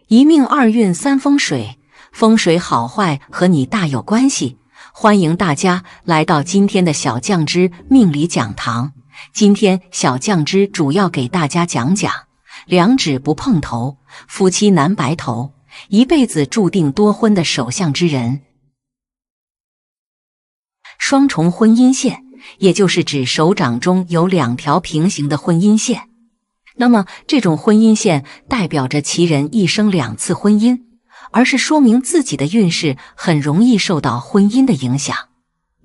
一命二运三风水，风水好坏和你大有关系。欢迎大家来到今天的小酱汁命理讲堂。今天小酱汁主要给大家讲讲两指不碰头，夫妻难白头，一辈子注定多婚的手相之人。双重婚姻线，也就是指手掌中有两条平行的婚姻线。那么这种婚姻线代表着其人一生两次婚姻，而是说明自己的运势很容易受到婚姻的影响。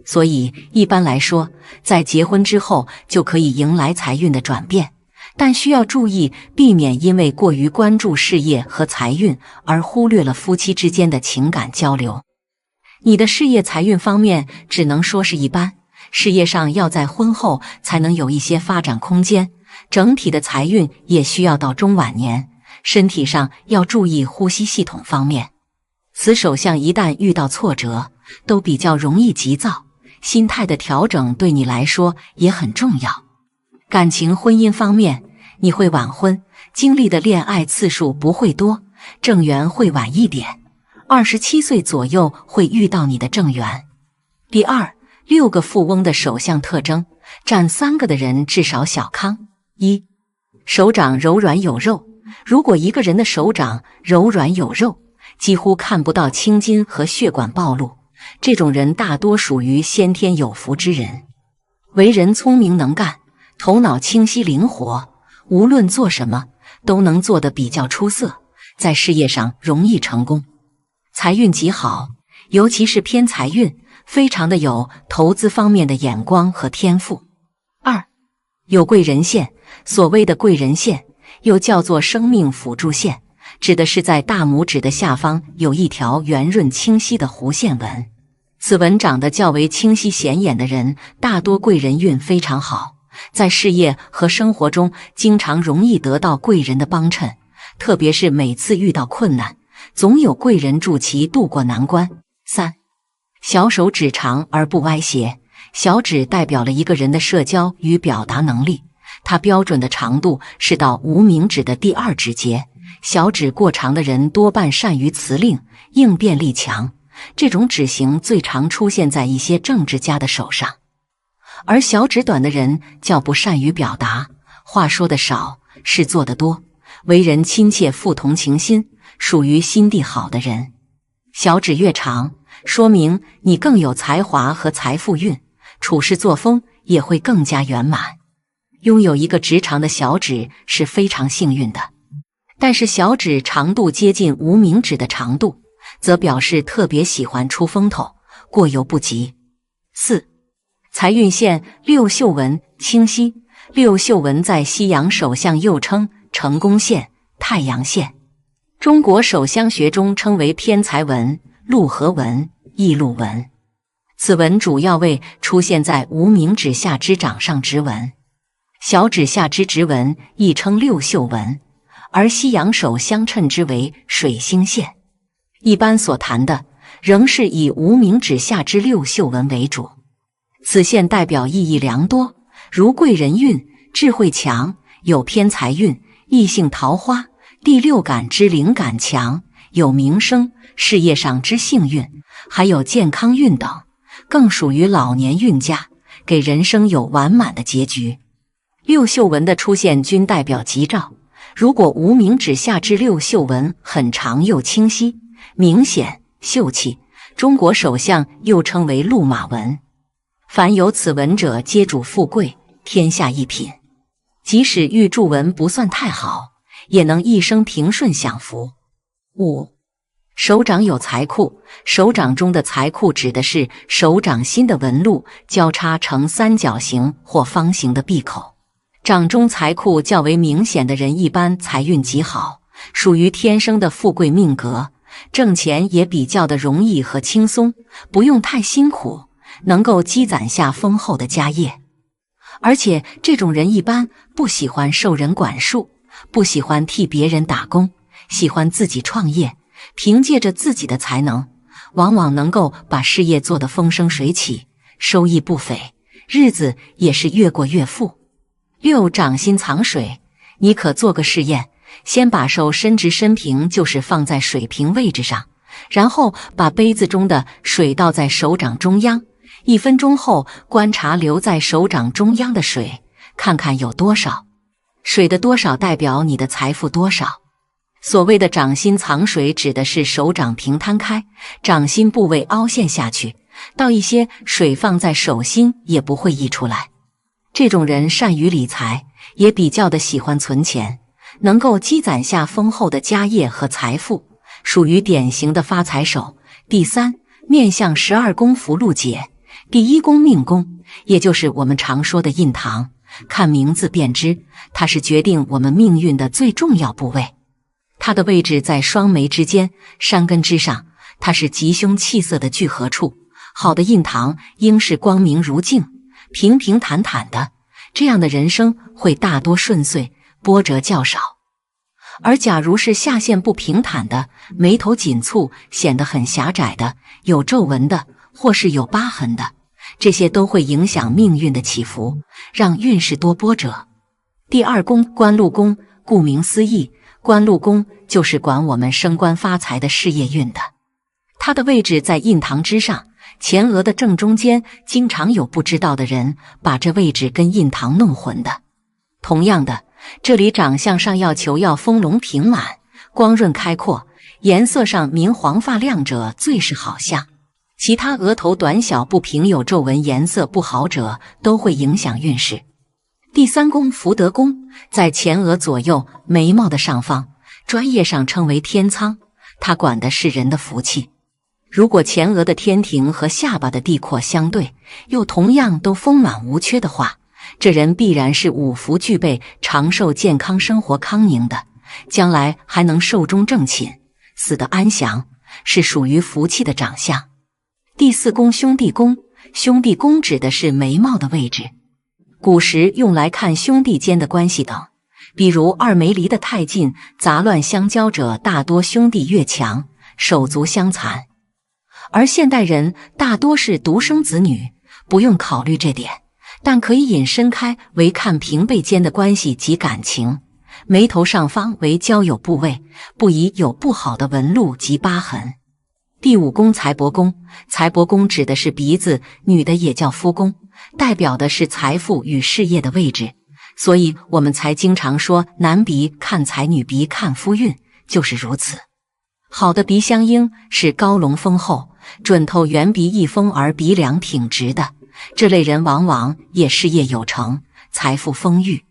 所以一般来说，在结婚之后就可以迎来财运的转变，但需要注意避免因为过于关注事业和财运而忽略了夫妻之间的情感交流。你的事业财运方面只能说是一般，事业上要在婚后才能有一些发展空间，整体的财运也需要到中晚年。身体上要注意呼吸系统方面，此手相一旦遇到挫折，都比较容易急躁，心态的调整对你来说也很重要。感情婚姻方面，你会晚婚，经历的恋爱次数不会多，正缘会晚一点，27岁左右会遇到你的正缘。第二，6个富翁的手相特征，占3个的人至少小康。一，手掌柔软有肉。如果一个人的手掌柔软有肉，几乎看不到青筋和血管暴露，这种人大多属于先天有福之人。为人聪明能干，头脑清晰灵活，无论做什么都能做得比较出色，在事业上容易成功。财运极好，尤其是偏财运，非常的有投资方面的眼光和天赋。二，有贵人线。所谓的贵人线又叫做生命辅助线，指的是在大拇指的下方有一条圆润清晰的弧线纹。此纹长得较为清晰显眼的人，大多贵人运非常好，在事业和生活中经常容易得到贵人的帮衬，特别是每次遇到困难，总有贵人助其渡过难关。三，小手指长而不歪斜。小指代表了一个人的社交与表达能力，它标准的长度是到无名指的第2指节。小指过长的人多半善于辞令，应变力强，这种指型最常出现在一些政治家的手上。而小指短的人较不善于表达，话说得少，事做得多，为人亲切富同情心，属于心地好的人。小指越长，说明你更有才华和财富运，处事作风也会更加圆满。拥有一个直长的小指是非常幸运的，但是小指长度接近无名指的长度，则表示特别喜欢出风头，过犹不及。四，财运线六绣纹清晰。六绣纹在西洋手相又称成功线、太阳线，中国手相学中称为偏财纹、禄合纹、异禄纹。此纹主要为出现在无名指下肢掌上直纹。小指下肢直纹亦称六绣纹，而西洋手相称之为水星线。一般所谈的仍是以无名指下肢六绣纹为主。此线代表意义良多，如贵人运、智慧强、有偏财运、异性桃花、第六感之灵感强、有名声、事业上之幸运，还有健康运等，更属于老年运家，给人生有完满的结局。六绣纹的出现均代表吉兆，如果无名指下肢六绣纹很长又清晰、明显、秀气，中国手相又称为禄马纹。凡有此纹者皆主富贵，天下一品。即使遇柱纹不算太好，也能一生平顺享福。五，手掌有财库。手掌中的财库指的是手掌心的纹路交叉成三角形或方形的闭口。掌中财库较为明显的人一般财运极好，属于天生的富贵命格，挣钱也比较的容易和轻松，不用太辛苦，能够积攒下丰厚的家业。而且这种人一般不喜欢受人管束，不喜欢替别人打工，喜欢自己创业，凭借着自己的才能，往往能够把事业做得风生水起，收益不菲，日子也是越过越富。六，掌心藏水。你可做个试验，先把手伸直伸平，就是放在水平位置上，然后把杯子中的水倒在手掌中央，1分钟后观察留在手掌中央的水，看看有多少。水的多少代表你的财富多少。所谓的掌心藏水，指的是手掌平摊开，掌心部位凹陷下去，倒一些水放在手心也不会溢出来。这种人善于理财，也比较的喜欢存钱，能够积攒下丰厚的家业和财富，属于典型的发财手。第3，面向12宫福禄解。第1宫命宫，也就是我们常说的印堂，看名字便知，它是决定我们命运的最重要部位。它的位置在双眉之间，山根之上，它是吉凶气色的聚合处。好的印堂应是光明如镜，平平坦坦的，这样的人生会大多顺遂，波折较少。而假如是下陷不平坦的，眉头紧蹙，显得很狭窄的，有皱纹的，或是有疤痕的，这些都会影响命运的起伏，让运势多波折。第2宫官禄宫，顾名思义，官禄宫就是管我们升官发财的事业运的。它的位置在印堂之上，前额的正中间，经常有不知道的人把这位置跟印堂弄混的。同样的，这里长相上要求要丰隆平满，光润开阔，颜色上明黄发亮者最是好相。其他额头短小不平有皱纹颜色不好者都会影响运势。第3宫福德宫在前额左右眉毛的上方，专业上称为天仓，它管的是人的福气。如果前额的天庭和下巴的地廓相对，又同样都丰满无缺的话，这人必然是五福具备，长寿健康，生活康宁的，将来还能寿终正寝，死得安详，是属于福气的长相。第4宫兄弟宫，兄弟宫指的是眉毛的位置，古时用来看兄弟间的关系等，比如二眉离得太近，杂乱相交者大多兄弟越强，手足相残。而现代人大多是独生子女，不用考虑这点，但可以引申开为看平辈间的关系及感情。眉头上方为交友部位，不宜有不好的纹路及疤痕。第5宫财帛宫，财帛宫指的是鼻子，女的也叫夫宫，代表的是财富与事业的位置，所以我们才经常说男鼻看财，女鼻看夫运，就是如此。好的鼻相应是高隆丰厚，准透圆鼻一丰而鼻梁挺直的，这类人往往也事业有成，财富丰裕。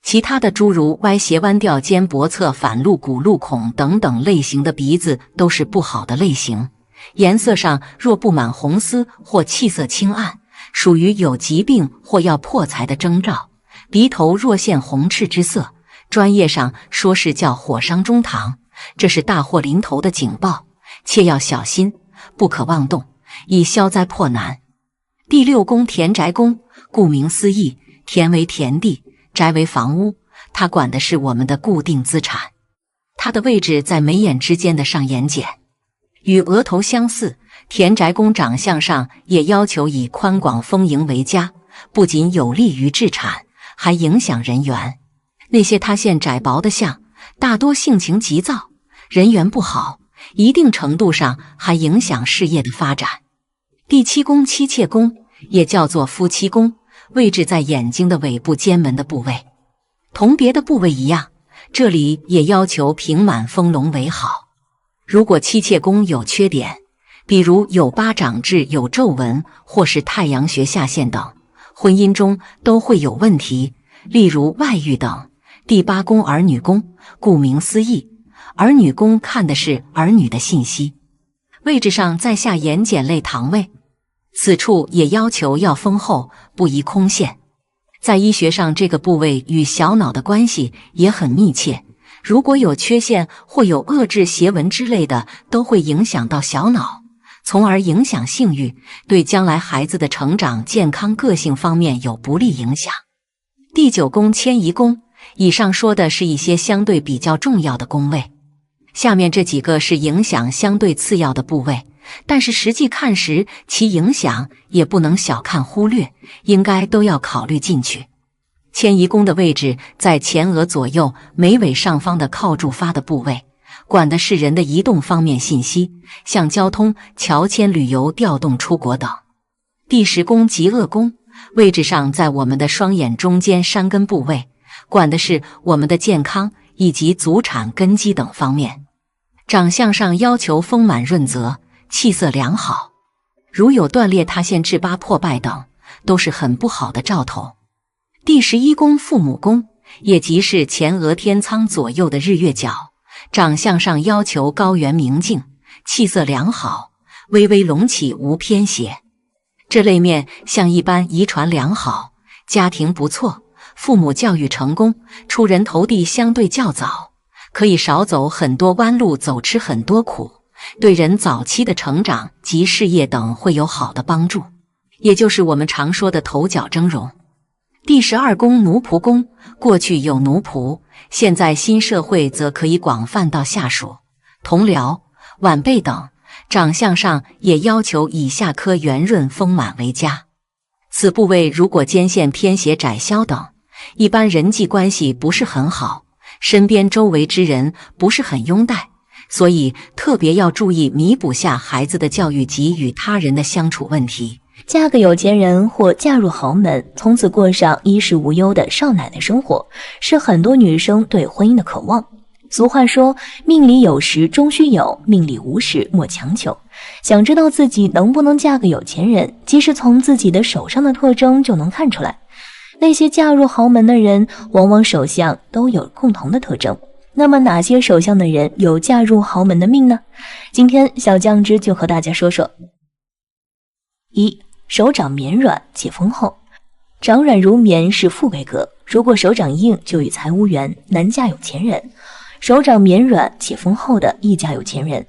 其他的诸如歪斜弯掉、肩脖侧反露、骨露孔等等类型的鼻子都是不好的类型，颜色上若布满红丝或气色清暗，属于有疾病或要破财的征兆。鼻头若现红赤之色，专业上说是叫火伤中堂，这是大祸临头的警报，切要小心，不可妄动，以消灾破难。第6宫田宅宫，顾名思义，田为田地，宅为房屋，它管的是我们的固定资产。它的位置在眉眼之间的上眼睑，与额头相似。田宅宫长相上也要求以宽广丰盈为佳，不仅有利于置产，还影响人缘。那些塌陷窄薄的相，大多性情急躁，人缘不好，一定程度上还影响事业的发展。第7宫妻妾宫，也叫做夫妻宫，位置在眼睛的尾部尖门的部位。同别的部位一样，这里也要求平满丰隆为好。如果妻妾宫有缺点，比如有疤长痣、有皱纹，或是太阳穴下陷等，婚姻中都会有问题，例如外遇等。第8宫儿女宫，顾名思义，儿女宫看的是儿女的信息，位置上在下眼睑类堂位，此处也要求要丰厚，不宜空陷。在医学上，这个部位与小脑的关系也很密切，如果有缺陷或有遏制邪纹之类的，都会影响到小脑，从而影响性欲，对将来孩子的成长、健康、个性方面有不利影响。第9宫迁移宫，以上说的是一些相对比较重要的宫位，下面这几个是影响相对次要的部位，但是实际看时，其影响也不能小看忽略，应该都要考虑进去。迁移宫的位置在前额左右眉尾上方的靠住发的部位，管的是人的移动方面信息，像交通、乔迁、旅游、调动、出国等。第10宫极恶宫位置上在我们的双眼中间山根部位，管的是我们的健康以及祖产根基等方面。长相上要求丰满润泽，气色良好，如有断裂塌陷痣疤破败等，都是很不好的兆头。第11宫父母宫，也即是前额天仓左右的日月角，长相上要求高圆明净，气色良好，微微隆起无偏斜。这类面相一般遗传良好，家庭不错，父母教育成功，出人头地相对较早，可以少走很多弯路，走吃很多苦，对人早期的成长及事业等会有好的帮助，也就是我们常说的头角峥嵘。第12宫奴仆宫，过去有奴仆，现在新社会则可以广泛到下属、同僚、晚辈等，长相上也要求以下颗圆润丰满为佳。此部位如果肩线偏斜窄削等，一般人际关系不是很好，身边周围之人不是很拥戴，所以特别要注意弥补下孩子的教育及与他人的相处问题。嫁个有钱人或嫁入豪门，从此过上衣食无忧的少奶奶生活，是很多女生对婚姻的渴望。俗话说，命里有时终须有，命里无时莫强求。想知道自己能不能嫁个有钱人，其实从自己的手上的特征就能看出来。那些嫁入豪门的人，往往手相都有共同的特征。那么哪些手相的人有嫁入豪门的命呢？今天小酱汁就和大家说说。1. 手掌绵软且丰厚，掌软如绵是富贵格，如果手掌硬就与财无缘，难嫁有钱人。手掌绵软且丰厚的易嫁有钱人。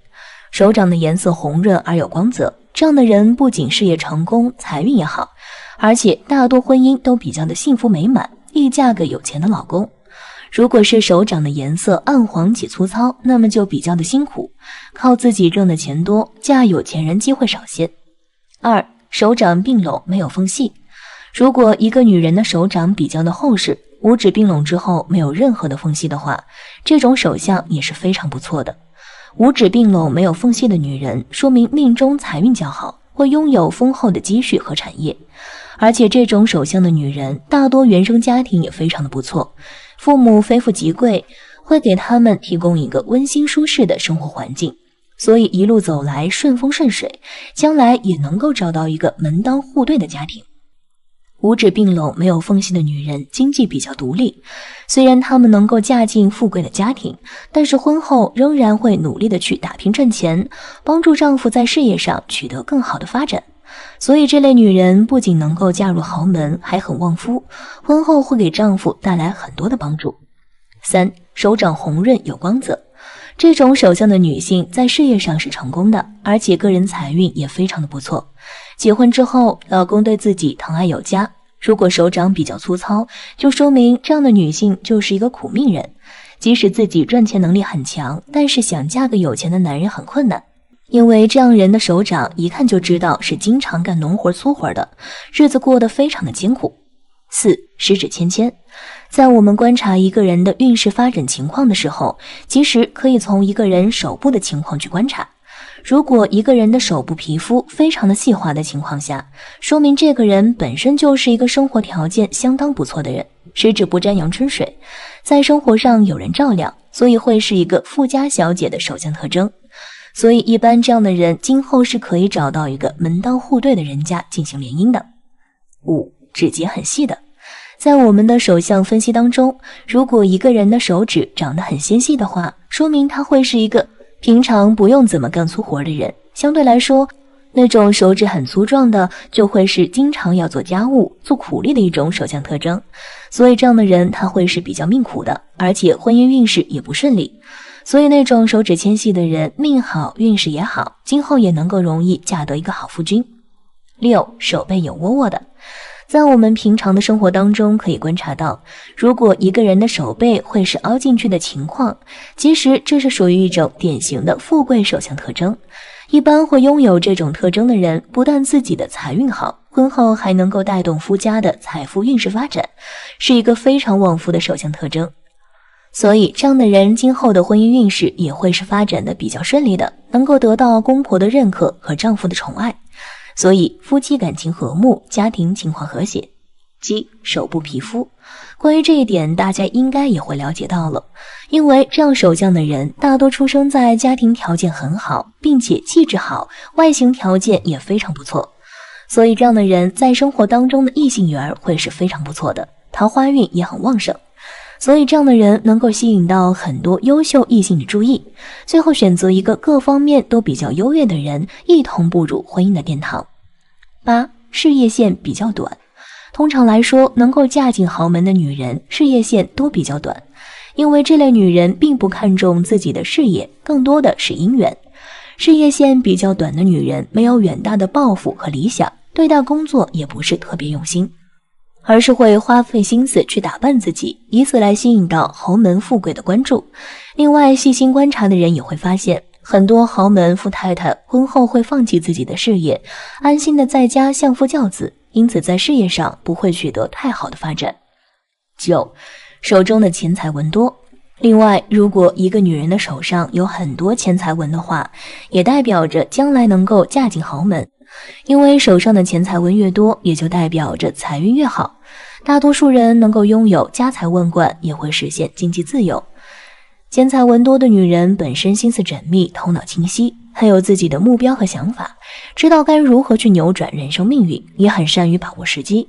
手掌的颜色红润而有光泽，这样的人不仅事业成功，财运也好，而且大多婚姻都比较的幸福美满，易嫁个有钱的老公。如果是手掌的颜色暗黄且粗糙，那么就比较的辛苦，靠自己挣的钱多，嫁有钱人机会少些。2. 手掌并拢没有缝隙，如果一个女人的手掌比较的厚实，五指并拢之后没有任何的缝隙的话，这种手相也是非常不错的。五指并拢没有缝隙的女人，说明命中财运较好，会拥有丰厚的积蓄和产业。而且这种手相的女人，大多原生家庭也非常的不错，父母非富即贵，会给他们提供一个温馨舒适的生活环境。所以一路走来顺风顺水，将来也能够找到一个门当户对的家庭。五指并拢没有缝隙的女人经济比较独立，虽然她们能够嫁进富贵的家庭，但是婚后仍然会努力的去打拼赚钱，帮助丈夫在事业上取得更好的发展。所以这类女人不仅能够嫁入豪门，还很旺夫，婚后会给丈夫带来很多的帮助。3. 手掌红润有光泽，这种手相的女性在事业上是成功的，而且个人财运也非常的不错。结婚之后，老公对自己疼爱有加。如果手掌比较粗糙，就说明这样的女性就是一个苦命人。即使自己赚钱能力很强，但是想嫁个有钱的男人很困难，因为这样人的手掌一看就知道是经常干农活粗活的，日子过得非常的艰苦。4. 十指纤纤，在我们观察一个人的运势发展情况的时候，其实可以从一个人手部的情况去观察。如果一个人的手部皮肤非常的细滑的情况下，说明这个人本身就是一个生活条件相当不错的人，十指不沾阳春水，在生活上有人照料，所以会是一个富家小姐的手相特征。所以一般这样的人今后是可以找到一个门当户对的人家进行联姻的。5. 指节很细的，在我们的手相分析当中，如果一个人的手指长得很纤细的话，说明他会是一个平常不用怎么干粗活的人，相对来说，那种手指很粗壮的就会是经常要做家务、做苦力的一种手相特征。所以这样的人他会是比较命苦的，而且婚姻运势也不顺利。所以那种手指纤细的人命好，运势也好，今后也能够容易嫁得一个好夫君。6. 手背有窝窝的，在我们平常的生活当中可以观察到，如果一个人的手背会是凹进去的情况，其实这是属于一种典型的富贵手相特征。一般会拥有这种特征的人，不但自己的财运好，婚后还能够带动夫家的财富运势发展，是一个非常旺夫的首相特征。所以这样的人今后的婚姻运势也会是发展的比较顺利的，能够得到公婆的认可和丈夫的宠爱，所以夫妻感情和睦，家庭情况和谐。鸡手部皮肤，关于这一点大家应该也会了解到了，因为这样手相的人大多出生在家庭条件很好，并且气质好，外形条件也非常不错，所以这样的人在生活当中的异性缘会是非常不错的，桃花运也很旺盛，所以这样的人能够吸引到很多优秀异性的注意，最后选择一个各方面都比较优越的人，一同步入婚姻的殿堂。8. 事业线比较短，通常来说，能够嫁进豪门的女人事业线都比较短，因为这类女人并不看重自己的事业，更多的是姻缘。事业线比较短的女人没有远大的抱负和理想，对待工作也不是特别用心，而是会花费心思去打扮自己，以此来吸引到豪门富贵的关注。另外，细心观察的人也会发现，很多豪门富太太婚后会放弃自己的事业，安心的在家相夫教子，因此在事业上不会取得太好的发展。9. 手中的钱财纹多。另外，如果一个女人的手上有很多钱财纹的话，也代表着将来能够嫁进豪门，因为手上的钱财纹越多，也就代表着财运越好。大多数人能够拥有家财万贯，也会实现经济自由。钱财纹多的女人本身心思缜密，头脑清晰，很有自己的目标和想法，知道该如何去扭转人生命运，也很善于把握时机。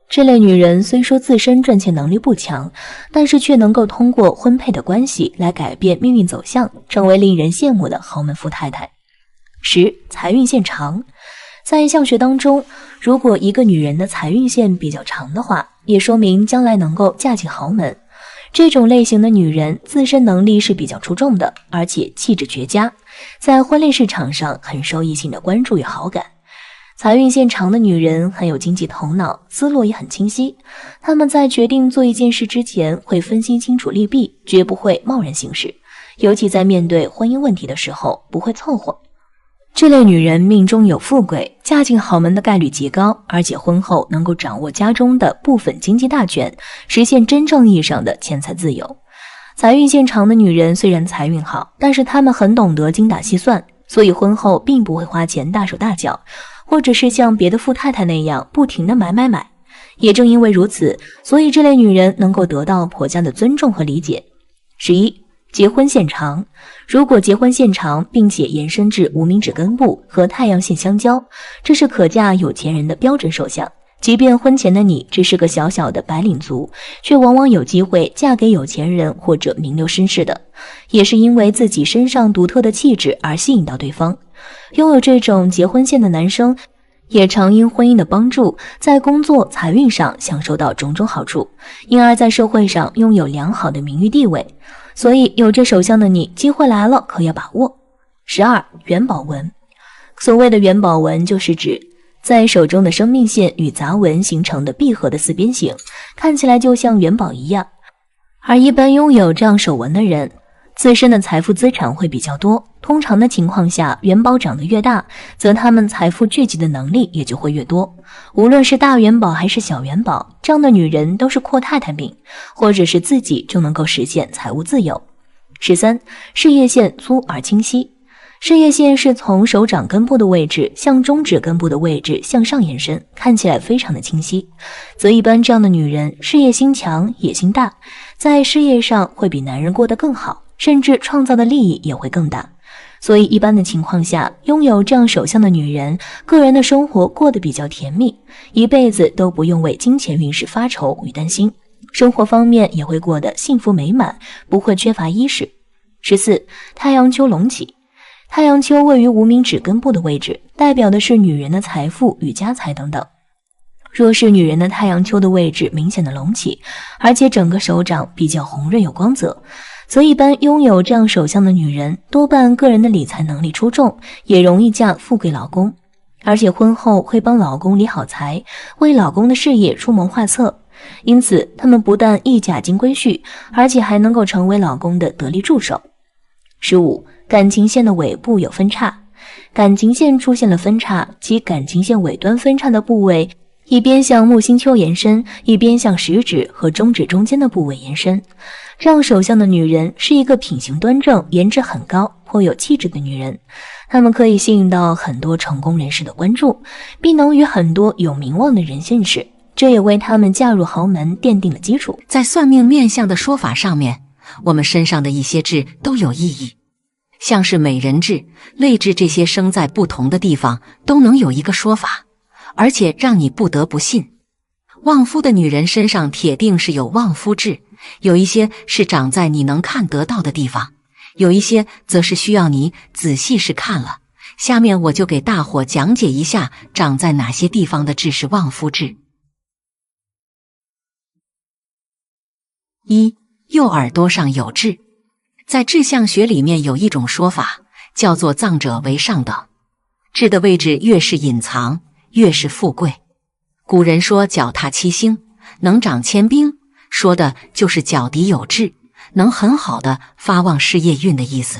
这类女人虽说自身赚钱能力不强，但是却能够通过婚配的关系来改变命运走向，成为令人羡慕的豪门富太太。10. 财运线长。在相学当中，如果一个女人的财运线比较长的话，也说明将来能够嫁进豪门。这种类型的女人自身能力是比较出众的，而且气质绝佳，在婚恋市场上很受异性的关注与好感。财运线长的女人很有经济头脑，思路也很清晰，她们在决定做一件事之前会分析清楚利弊，绝不会贸然行事，尤其在面对婚姻问题的时候不会凑合。这类女人命中有富贵，嫁进豪门的概率极高，而且婚后能够掌握家中的部分经济大权，实现真正意义上的钱财自由。财运线长的女人虽然财运好，但是她们很懂得精打细算，所以婚后并不会花钱大手大脚，或者是像别的富太太那样不停的买。也正因为如此，所以这类女人能够得到婆家的尊重和理解。11. 结婚线长。如果结婚线长，并且延伸至无名指根部和太阳线相交，这是可嫁有钱人的标准手相。即便婚前的你只是个小小的白领族，却往往有机会嫁给有钱人或者名流绅士的，也是因为自己身上独特的气质而吸引到对方。拥有这种结婚线的男生，也常因婚姻的帮助，在工作财运上享受到种种好处，因而在社会上拥有良好的名誉地位。所以有这手相的你，机会来了可要把握。12. 元宝纹。所谓的元宝纹，就是指在手中的生命线与杂纹形成的闭合的四边形，看起来就像元宝一样。而一般拥有这样手纹的人，自身的财富资产会比较多，通常的情况下，元宝长得越大，则他们财富聚集的能力也就会越多。无论是大元宝还是小元宝，这样的女人都是阔太太命，或者是自己就能够实现财务自由。13. 事业线粗而清晰。事业线是从手掌根部的位置向中指根部的位置向上延伸，看起来非常的清晰，则一般这样的女人事业心强，野心大，在事业上会比男人过得更好，甚至创造的利益也会更大。所以一般的情况下，拥有这样手相的女人，个人的生活过得比较甜蜜，一辈子都不用为金钱运势发愁与担心，生活方面也会过得幸福美满，不会缺乏衣食。14. 太阳丘隆起。太阳丘位于无名指根部的位置，代表的是女人的财富与家财等等。若是女人的太阳丘的位置明显的隆起，而且整个手掌比较红润有光泽，则一般拥有这样手相的女人，多半个人的理财能力出众，也容易嫁富贵老公，而且婚后会帮老公理好财，为老公的事业出谋划策。因此她们不但一假金龟婿，而且还能够成为老公的得力助手。15. 感情线的尾部有分叉。感情线出现了分叉，其感情线尾端分叉的部位一边向木星丘延伸，一边向食指和中指中间的部位延伸。这样手相的女人是一个品行端正、颜值很高、颇有气质的女人，她们可以吸引到很多成功人士的关注，并能与很多有名望的人认识，这也为她们嫁入豪门奠定了基础。在算命面相的说法上面，我们身上的一些痣都有意义，像是美人痣、泪痣这些生在不同的地方都能有一个说法，而且让你不得不信。旺夫的女人身上铁定是有旺夫痣，有一些是长在你能看得到的地方，有一些则是需要你仔细试看了。下面我就给大伙讲解一下长在哪些地方的痣是旺夫痣。一、右耳朵上有痣。在痣相学里面有一种说法，叫做藏者为上等，痣的位置越是隐藏，越是富贵。古人说脚踏七星，能长千兵，说的就是脚底有痣，能很好的发旺事业运的意思。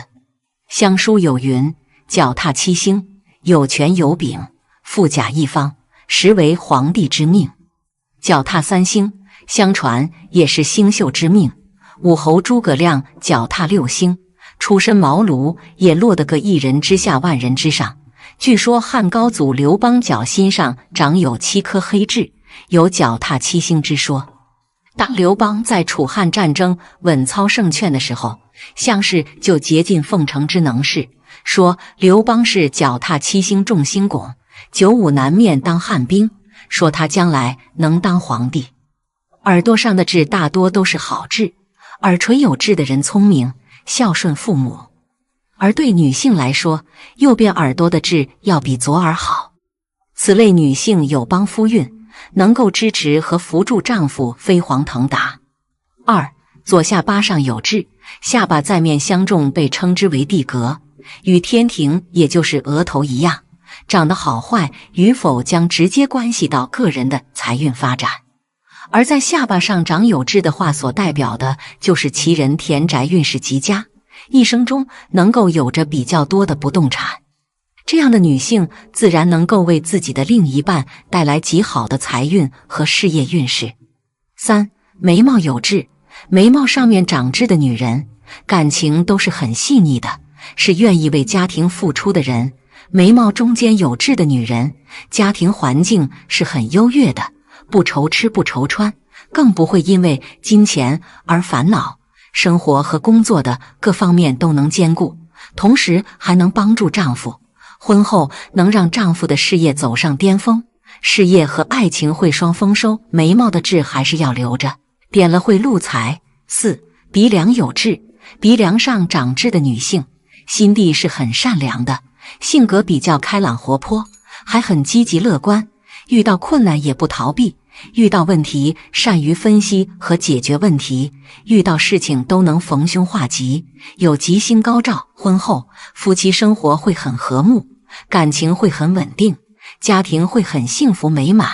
相书有云：脚踏七星，有权有柄，富甲一方，实为皇帝之命。脚踏三星，相传也是星宿之命。武侯诸葛亮脚踏六星，出身茅庐，也落得个一人之下万人之上。据说汉高祖刘邦脚心上长有7颗黑痣，有脚踏七星之说。当刘邦在楚汉战争稳操胜券的时候，项氏就竭尽奉承之能事，说刘邦是脚踏七星众星拱，95南面当汉兵，说他将来能当皇帝。耳朵上的痣大多都是好痣，耳垂有痣的人聪明，孝顺父母。而对女性来说，右边耳朵的痣要比左耳好。此类女性有帮夫运，能够支持和扶助丈夫飞黄腾达。二、左下巴上有痣，下巴在面相中被称之为地格，与天庭也就是额头一样，长得好坏与否将直接关系到个人的财运发展。而在下巴上长有痣的话，所代表的就是其人田宅运势极佳，一生中能够有着比较多的不动产。这样的女性自然能够为自己的另一半带来极好的财运和事业运势。三、眉毛有痣，眉毛上面长痣的女人，感情都是很细腻的，是愿意为家庭付出的人。眉毛中间有痣的女人，家庭环境是很优越的，不愁吃不愁穿，更不会因为金钱而烦恼，生活和工作的各方面都能兼顾，同时还能帮助丈夫，婚后能让丈夫的事业走上巅峰，事业和爱情会双丰收。眉毛的痣还是要留着，点了会路财。四、鼻梁有痣，鼻梁上长痣的女性，心地是很善良的，性格比较开朗活泼，还很积极乐观，遇到困难也不逃避，遇到问题善于分析和解决问题，遇到事情都能逢凶化吉，有吉星高照。婚后夫妻生活会很和睦，感情会很稳定，家庭会很幸福美满，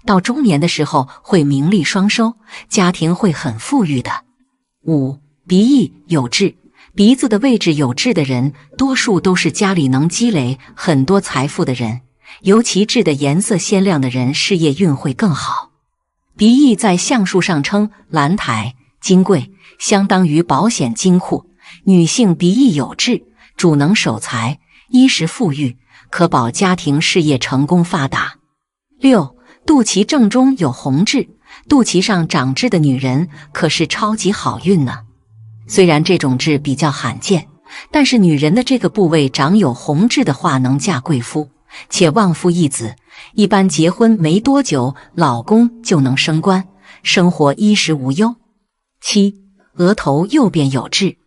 到中年的时候会名利双收，家庭会很富裕的。五、鼻翼有痣，鼻子的位置有痣的人，多数都是家里能积累很多财富的人，尤其痣的颜色鲜亮的人，事业运会更好。鼻翼在相术上称兰台、金贵，相当于保险金库。女性鼻翼有痣，主能守财，衣食富裕，可保家庭事业成功发达。六、肚脐正中有红痣，肚脐上长痣的女人可是超级好运呢。虽然这种痣比较罕见，但是女人的这个部位长有红痣的话，能嫁贵夫，且旺夫一子，一般结婚没多久，老公就能升官，生活衣食无忧。七、额头右边有痣，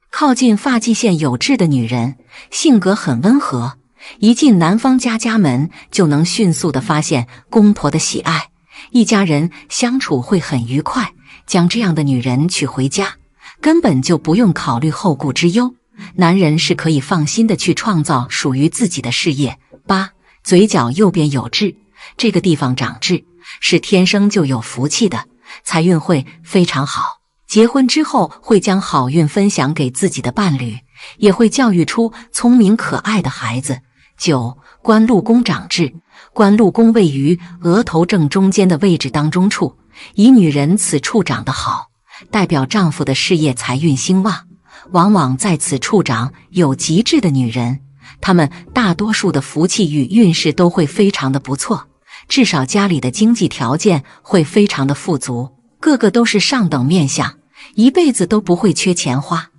靠近发际线有痣的女人，性格很温和，一进男方家门就能迅速地发现公婆的喜爱，一家人相处会很愉快，将这样的女人娶回家，根本就不用考虑后顾之忧，男人是可以放心的去创造属于自己的事业。八、嘴角右边有痣，这个地方长痣是天生就有福气的，财运会非常好，结婚之后会将好运分享给自己的伴侣，也会教育出聪明可爱的孩子， 9. 官禄宫长痣，官禄宫位于额头正中间的位置当中处，以女人此处长得好，代表丈夫的事业财运兴旺。往往在此处长有极致的女人，她们大多数的福气与运势都会非常的不错，至少家里的经济条件会非常的富足，个个都是上等面相，一辈子都不会缺钱花。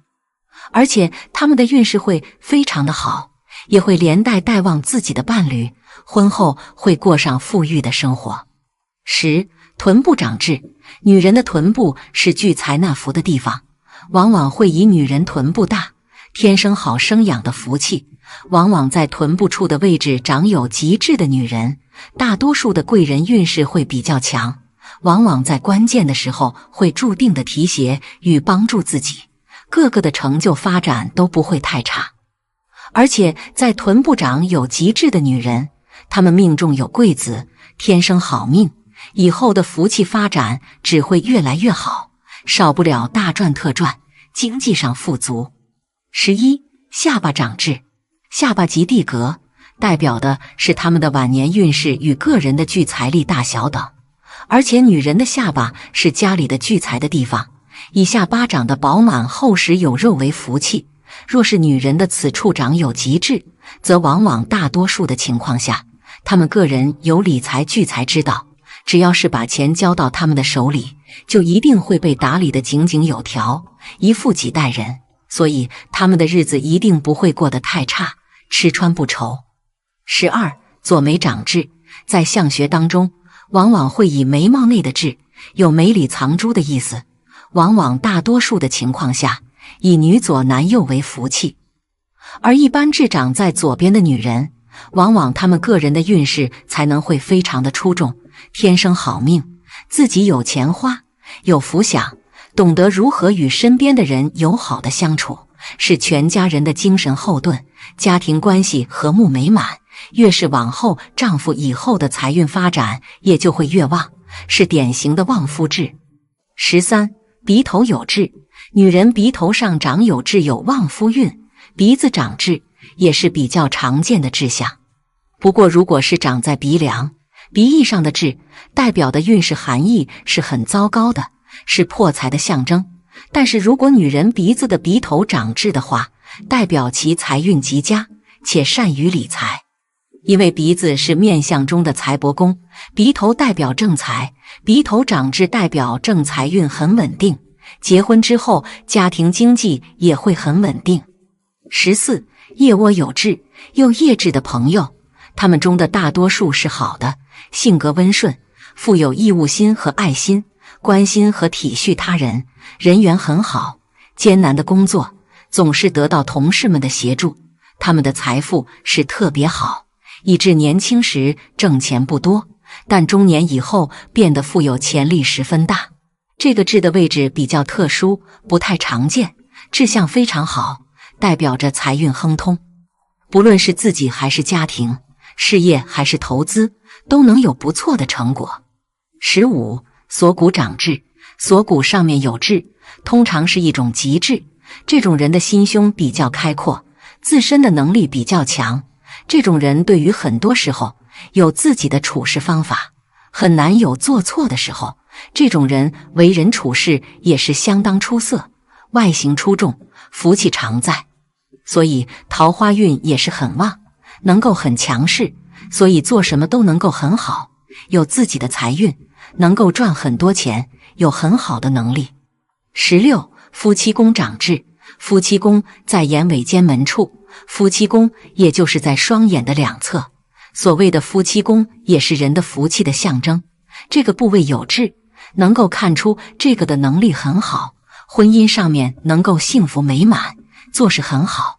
而且他们的运势会非常的好，也会连带带旺自己的伴侣，婚后会过上富裕的生活。10. 臀部长痣，女人的臀部是聚财纳福的地方，往往会以女人臀部大、天生好生养的福气。往往在臀部处的位置长有极致的女人，大多数的贵人运势会比较强，往往在关键的时候会注定的提携与帮助自己，各个的成就发展都不会太差。而且在臀部长有极致的女人，她们命中有贵子，天生好命，以后的福气发展只会越来越好，少不了大赚特赚，经济上富足。11. 下巴长痣，下巴及地格，代表的是他们的晚年运势与个人的聚财力大小等。而且女人的下巴是家里的聚财的地方，以下巴长得饱满厚实有肉为福气。若是女人的此处长有极致，则往往大多数的情况下，他们个人有理财聚财之道，只要是把钱交到他们的手里，就一定会被打理得井井有条，一富几代人，所以他们的日子一定不会过得太差，吃穿不愁。12. 左眉长痣，在相学当中，往往会以眉毛内的痣有眉里藏珠的意思，往往大多数的情况下，以女左男右为福气。而一般痣长在左边的女人，往往她们个人的运势才能会非常的出众，天生好命，自己有钱花，有福享，懂得如何与身边的人友好的相处，是全家人的精神后盾，家庭关系和睦美满。越是往后，丈夫以后的财运发展也就会越旺，是典型的旺夫痣。13. 鼻头有痣，女人鼻头上长有痣有旺夫运，鼻子长痣也是比较常见的痣象。不过如果是长在鼻梁、鼻翼上的痣，代表的运势含义是很糟糕的，是破财的象征。但是如果女人鼻子的鼻头长痣的话，代表其财运极佳，且善于理财。因为鼻子是面相中的财帛宫，鼻头代表正财，鼻头长痣代表正财运很稳定，结婚之后家庭经济也会很稳定。14. 腋窝有痣，有腋痣的朋友，他们中的大多数是好的，性格温顺，富有义务心和爱心，关心和体恤他人，人缘很好，艰难的工作总是得到同事们的协助，他们的财富是特别好，以致年轻时挣钱不多，但中年以后变得富有潜力十分大。这个痣的位置比较特殊，不太常见，志向非常好，代表着财运亨通，不论是自己还是家庭、事业还是投资，都能有不错的成果。15. 锁骨长痣，锁骨上面有痣，通常是一种极致，这种人的心胸比较开阔，自身的能力比较强，这种人对于很多时候有自己的处事方法，很难有做错的时候。这种人为人处事也是相当出色，外形出众，福气常在，所以桃花运也是很旺，能够很强势，所以做什么都能够很好，有自己的财运，能够赚很多钱，有很好的能力。16. 夫妻宫长痣，夫妻宫在眼尾间门处，夫妻宫也就是在双眼的两侧，所谓的夫妻宫也是人的福气的象征，这个部位有痣，能够看出这个的能力很好，婚姻上面能够幸福美满，做事很好，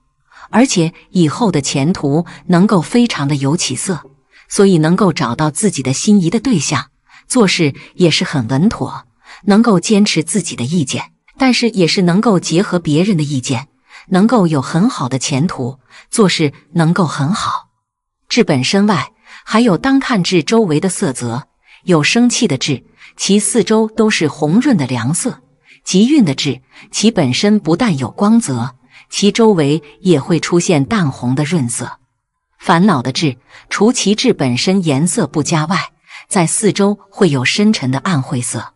而且以后的前途能够非常的有起色，所以能够找到自己的心仪的对象，做事也是很稳妥，能够坚持自己的意见，但是也是能够结合别人的意见，能够有很好的前途，做事能够很好。痣本身外，还有单看痣周围的色泽，有生气的痣，其四周都是红润的凉色；吉运的痣，其本身不但有光泽，其周围也会出现淡红的润色。烦恼的痣，除其痣本身颜色不佳外，在四周会有深沉的暗灰色。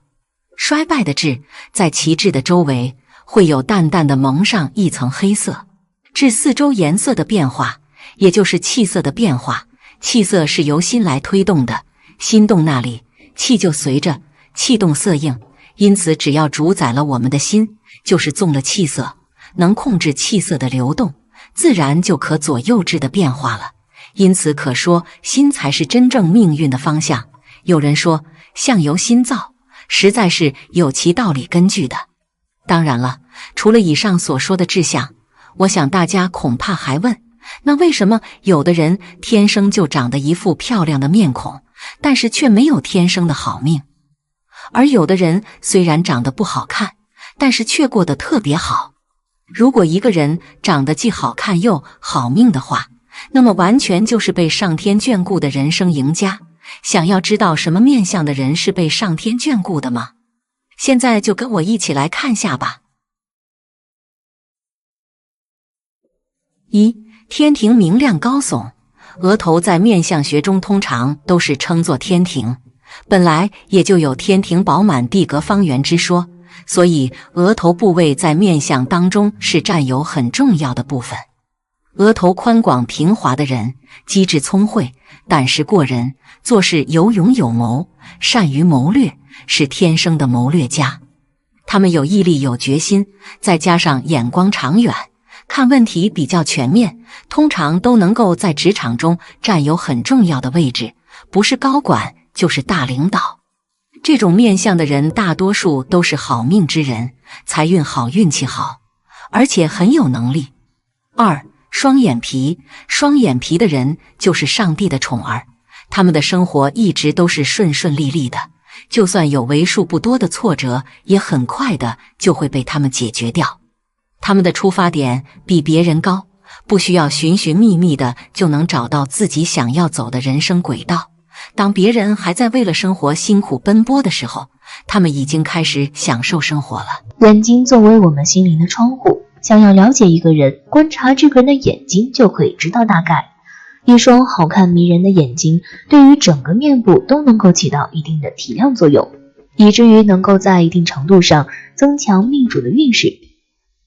衰败的痣，在其痣的周围会有淡淡的蒙上一层黑色。痣四周颜色的变化，也就是气色的变化。气色是由心来推动的，心动那里，气就随着，气动色应。因此只要主宰了我们的心，就是纵了气色，能控制气色的流动，自然就可左右痣的变化了。因此可说心才是真正命运的方向。有人说相由心造，实在是有其道理根据的。当然了，除了以上所说的志向，我想大家恐怕还问，那为什么有的人天生就长得一副漂亮的面孔，但是却没有天生的好命？而有的人虽然长得不好看，但是却过得特别好。如果一个人长得既好看又好命的话，那么完全就是被上天眷顾的人生赢家。想要知道什么面相的人是被上天眷顾的吗？现在就跟我一起来看下吧。1. 天庭明亮高耸，额头在面相学中通常都是称作天庭，本来也就有天庭饱满地阁方圆之说，所以额头部位在面相当中是占有很重要的部分。额头宽广平滑的人，机智聪慧，胆识过人，做事有勇有谋，善于谋略，是天生的谋略家。他们有毅力有决心，再加上眼光长远，看问题比较全面，通常都能够在职场中占有很重要的位置，不是高管就是大领导。这种面相的人大多数都是好命之人，财运好，运气好，而且很有能力。2. 双眼皮，双眼皮的人就是上帝的宠儿，他们的生活一直都是顺顺利利的，就算有为数不多的挫折，也很快的就会被他们解决掉。他们的出发点比别人高，不需要寻寻觅觅的就能找到自己想要走的人生轨道。当别人还在为了生活辛苦奔波的时候，他们已经开始享受生活了。眼睛作为我们心灵的窗户，想要了解一个人，观察这个人的眼睛就可以知道大概。一双好看迷人的眼睛，对于整个面部都能够起到一定的提亮作用，以至于能够在一定程度上增强命主的运势，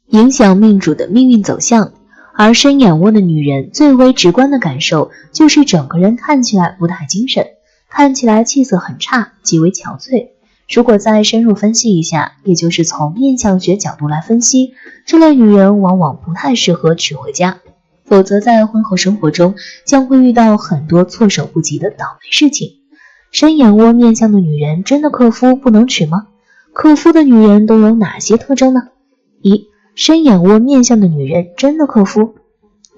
影响命主的命运走向。而深眼窝的女人最为直观的感受就是整个人看起来不太精神，看起来气色很差，极为憔悴。如果再深入分析一下，也就是从面相学角度来分析，这类女人往往不太适合娶回家，否则在婚后生活中将会遇到很多措手不及的倒霉事情。深眼窝面相的女人真的克夫不能娶吗？克夫的女人都有哪些特征呢？ 1. 深眼窝面相的女人真的克夫。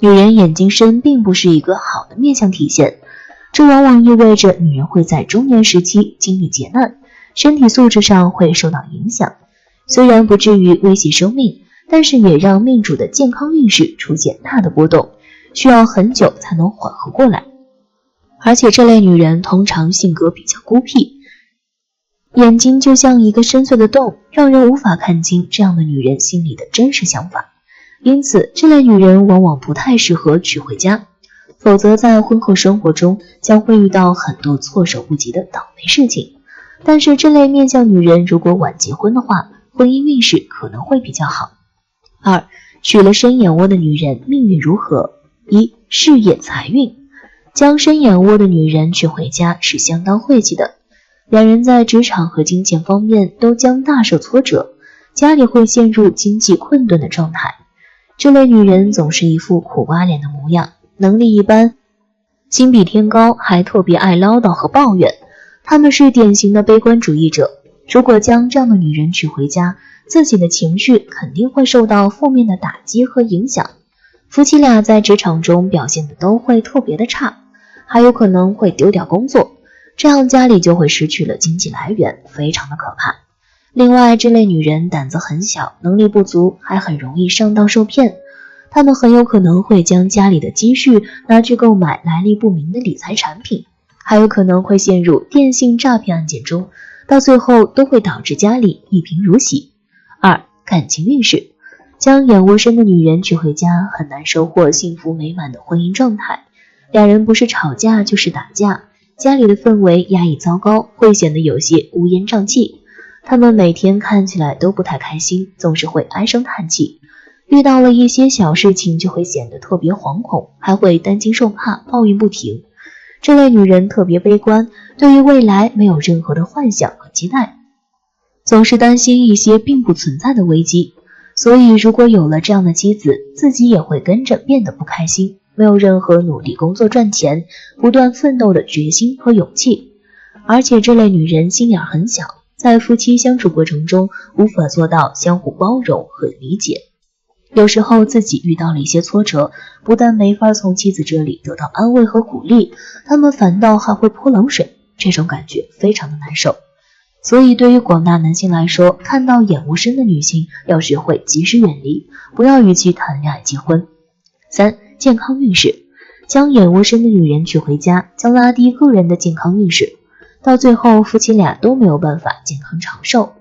女人眼睛深并不是一个好的面相体现，这往往意味着女人会在中年时期经历劫难，身体素质上会受到影响，虽然不至于危及生命，但是也让命主的健康运势出现大的波动，需要很久才能缓和过来。而且这类女人通常性格比较孤僻，眼睛就像一个深邃的洞，让人无法看清这样的女人心里的真实想法。因此这类女人往往不太适合娶回家，否则在婚后生活中将会遇到很多措手不及的倒霉事情。但是这类面相女人如果晚结婚的话，婚姻运势可能会比较好。2. 娶了深眼窝的女人命运如何？ 1. 事业财运。将深眼窝的女人娶回家是相当晦气的，两人在职场和金钱方面都将大受挫折，家里会陷入经济困顿的状态。这类女人总是一副苦瓜脸的模样，能力一般，心比天高，还特别爱唠叨和抱怨。她们是典型的悲观主义者，如果将这样的女人娶回家，自己的情绪肯定会受到负面的打击和影响。夫妻俩在职场中表现的都会特别的差，还有可能会丢掉工作，这样家里就会失去了经济来源，非常的可怕。另外，这类女人胆子很小，能力不足，还很容易上当受骗。她们很有可能会将家里的积蓄拿去购买来历不明的理财产品，还有可能会陷入电信诈骗案件中，到最后都会导致家里一贫如洗。2. 感情运势。将眼窝深的女人娶回家，很难收获幸福美满的婚姻状态。两人不是吵架就是打架，家里的氛围压抑糟糕，会显得有些乌烟瘴气。他们每天看起来都不太开心，总是会唉声叹气，遇到了一些小事情就会显得特别惶恐，还会担惊受怕，抱怨不停。这类女人特别悲观，对于未来没有任何的幻想和期待，总是担心一些并不存在的危机。所以如果有了这样的妻子，自己也会跟着变得不开心，没有任何努力工作赚钱、不断奋斗的决心和勇气。而且这类女人心眼很小，在夫妻相处过程中无法做到相互包容和理解。有时候自己遇到了一些挫折，不但没法从妻子这里得到安慰和鼓励，他们反倒还会泼冷水，这种感觉非常的难受。所以对于广大男性来说，看到眼无深的女性要学会及时远离，不要与其谈恋爱结婚。3. 健康运势。将眼无深的女人娶回家，将拉低个人的健康运势，到最后夫妻俩都没有办法健康长寿。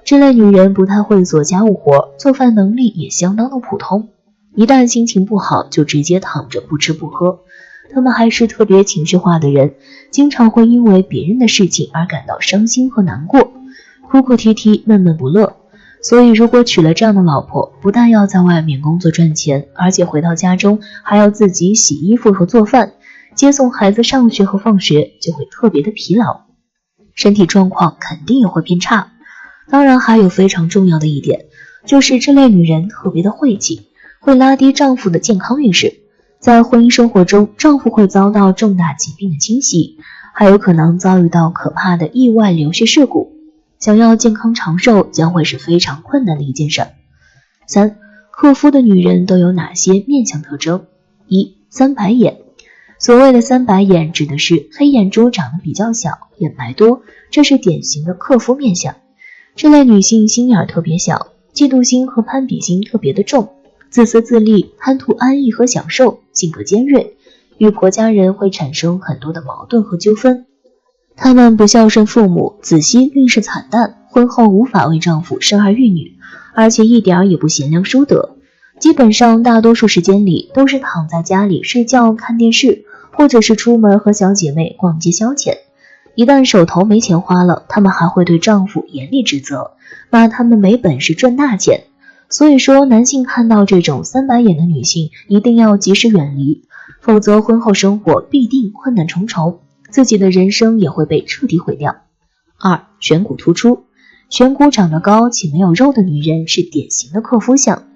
这类女人不太会做家务活，做饭能力也相当的普通，一旦心情不好就直接躺着不吃不喝。她们还是特别情绪化的人，经常会因为别人的事情而感到伤心和难过，哭哭啼啼，闷闷不乐。所以如果娶了这样的老婆，不但要在外面工作赚钱，而且回到家中还要自己洗衣服和做饭，接送孩子上学和放学，就会特别的疲劳，身体状况肯定也会变差。当然还有非常重要的一点，就是这类女人特别的晦气，会拉低丈夫的健康运势。在婚姻生活中，丈夫会遭到重大疾病的侵袭，还有可能遭遇到可怕的意外流血事故。想要健康长寿将会是非常困难的一件事。3. 克夫的女人都有哪些面相特征？ 1. 三白眼。所谓的三白眼指的是黑眼珠长得比较小，眼白多，这是典型的克夫面相。这类女性心眼特别小，嫉妒心和攀比心特别的重，自私自利，贪图安逸和享受，性格尖锐，与婆家人会产生很多的矛盾和纠纷。她们不孝顺父母，子息运势惨淡，婚后无法为丈夫生儿育女，而且一点也不贤良淑德，基本上大多数时间里都是躺在家里睡觉看电视，或者是出门和小姐妹逛街消遣。一旦手头没钱花了，她们还会对丈夫严厉指责，骂他们没本事赚大钱。所以说，男性看到这种三白眼的女性一定要及时远离，否则婚后生活必定困难重重，自己的人生也会被彻底毁掉。2. 颧骨突出。颧骨长得高且没有肉的女人是典型的克夫相，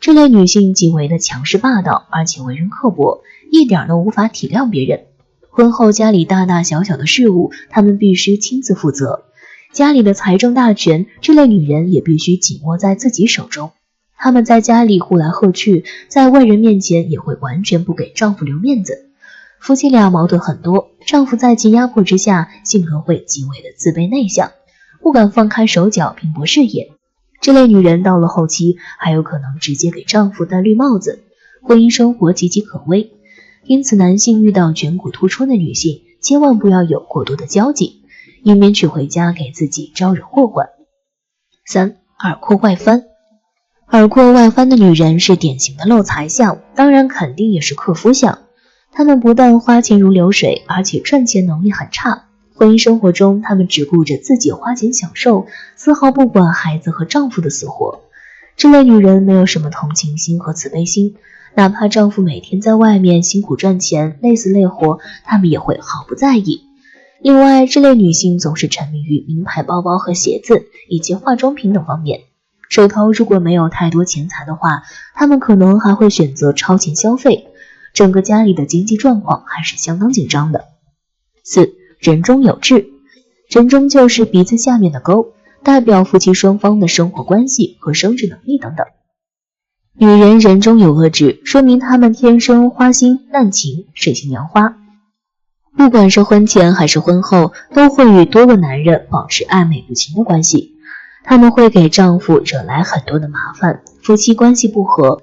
这类女性极为的强势霸道，而且为人刻薄，一点都无法体谅别人。婚后家里大大小小的事务，她们必须亲自负责，家里的财政大权，这类女人也必须紧握在自己手中。她们在家里呼来喝去，在外人面前也会完全不给丈夫留面子。夫妻俩矛盾很多，丈夫在其压迫之下，性格会极为的自卑内向，不敢放开手脚拼搏事业。这类女人到了后期，还有可能直接给丈夫戴绿帽子，婚姻生活岌岌可危。因此男性遇到颧骨突出的女性，千万不要有过多的交集，以免娶回家给自己招惹祸患。3. 耳廓外翻。耳廓外翻的女人是典型的漏财相，当然肯定也是克夫相。她们不但花钱如流水，而且赚钱能力很差。婚姻生活中，她们只顾着自己花钱享受，丝毫不管孩子和丈夫的死活。这类女人没有什么同情心和慈悲心，哪怕丈夫每天在外面辛苦赚钱，累死累活，她们也会毫不在意。另外，这类女性总是沉迷于名牌包包和鞋子以及化妆品等方面，手头如果没有太多钱财的话，她们可能还会选择超前消费，整个家里的经济状况还是相当紧张的。4. 人中有痣。人中就是鼻子下面的沟，代表夫妻双方的生活关系和生殖能力等等。女人人中有恶痣，说明她们天生花心滥情，水性杨花，不管是婚前还是婚后，都会与多个男人保持暧昧不清的关系。她们会给丈夫惹来很多的麻烦，夫妻关系不和，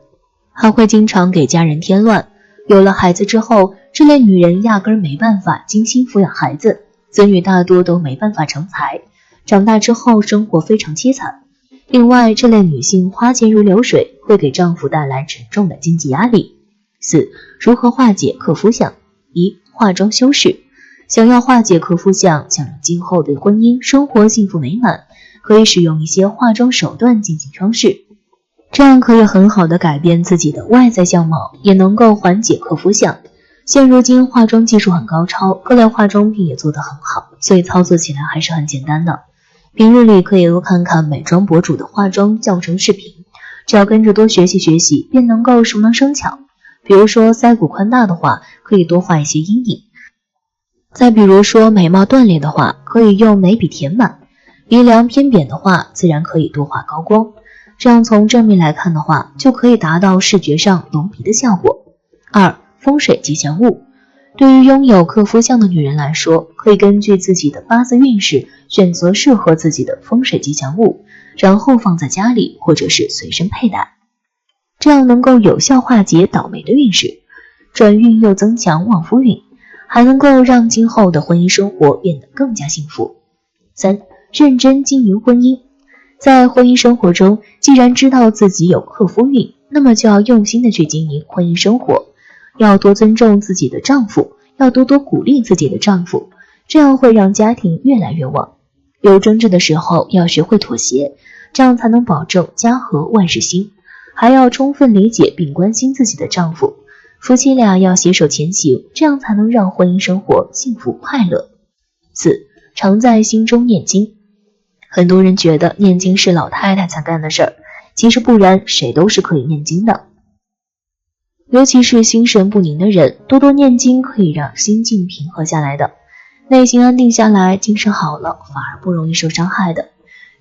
还会经常给家人添乱。有了孩子之后，这类女人压根没办法精心抚养孩子，子女大多都没办法成才，长大之后生活非常凄惨。另外，这类女性花钱如流水，会给丈夫带来沉重的经济压力。4. 如何化解克夫相。1. 化妆修饰。想要化解克夫相，想让今后的婚姻生活幸福美满，可以使用一些化妆手段进行装饰，这样可以很好的改变自己的外在相貌，也能够缓解克夫相。现如今化妆技术很高超，各类化妆品也做得很好，所以操作起来还是很简单的。平日里可以多看看美妆博主的化妆教程视频，只要跟着多学习学习，便能够熟能生巧。比如说腮骨宽大的话，可以多画一些阴影。再比如说眉毛断裂的话，可以用眉笔填满；鼻梁偏扁的话，自然可以多画高光。这样从正面来看的话，就可以达到视觉上隆鼻的效果。2. 风水吉祥物。对于拥有克夫相的女人来说，可以根据自己的八字运势，选择适合自己的风水吉祥物，然后放在家里或者是随身佩戴，这样能够有效化解倒霉的运势，转运又增强旺夫运，还能够让今后的婚姻生活变得更加幸福。3. 认真经营婚姻。在婚姻生活中，既然知道自己有克夫运，那么就要用心的去经营婚姻生活，要多尊重自己的丈夫，要多多鼓励自己的丈夫，这样会让家庭越来越旺。有争执的时候要学会妥协，这样才能保证家和万事兴。还要充分理解并关心自己的丈夫，夫妻俩要携手前行，这样才能让婚姻生活幸福快乐。4. 常在心中念经。很多人觉得念经是老太太才干的事儿，其实不然，谁都是可以念经的。尤其是心神不宁的人，多多念经可以让心境平和下来的，内心安定下来，精神好了，反而不容易受伤害的。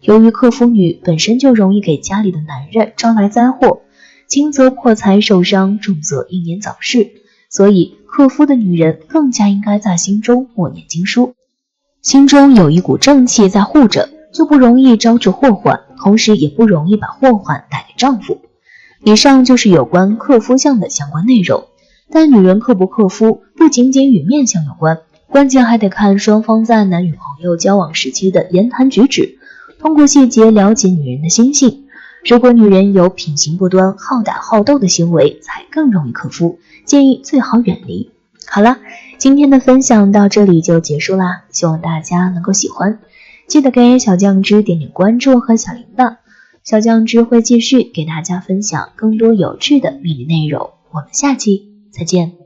由于克夫女本身就容易给家里的男人招来灾祸，轻则破财受伤，重则英年早逝，所以克夫的女人更加应该在心中默念经书，心中有一股正气在护着，就不容易招致祸患，同时也不容易把祸患带给丈夫。以上就是有关克夫相的相关内容，但女人克不克夫不仅仅与面相有关，关键还得看双方在男女朋友交往时期的言谈举止，通过细节了解女人的心性。如果女人有品行不端、好打好斗的行为，才更容易克夫，建议最好远离。好了，今天的分享到这里就结束啦，希望大家能够喜欢，记得给小酱汁点点关注和小铃铛，小酱汁会继续给大家分享更多有趣的命理内容，我们下期再见。